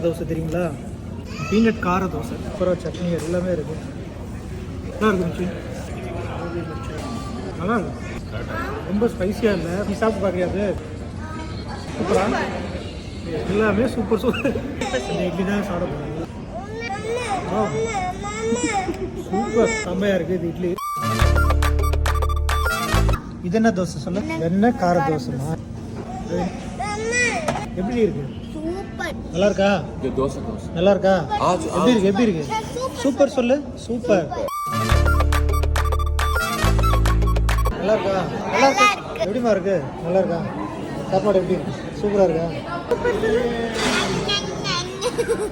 என்ன தோசை தெரியுங்களா? பீனட் கார தோசை. அப்புறம் சட்னி எல்லாமே இருக்குது. நல்லா இருந்துச்சு. நல்லா இருக்கும். ரொம்ப ஸ்பைஸியாக இல்லை. நீ சாப்பிட்டு பார்க்குறியாது? சூப்பரா எல்லாமே சூப்பர் சூப்பர். இந்த இட்லி தான் சாப்பிட போகிறேன். சூப்பர் செம்மையாக இருக்குது இது இட்லி. இது என்ன தோசை சொல்ல? என்ன கார தோசைமா? எப்படி இருக்கு? நல்லா இருக்கா? நல்லா இருக்கா? எப்படி இருக்கு? எப்படி இருக்கு? சூப்பர் சொல்லு. சூப்பர். நல்லா இருக்கா? நல்லா இருக்கா? எப்படிமா இருக்கு? நல்லா இருக்கா? சாப்பாடு எப்படி இருக்கு? சூப்பரா இருக்கா?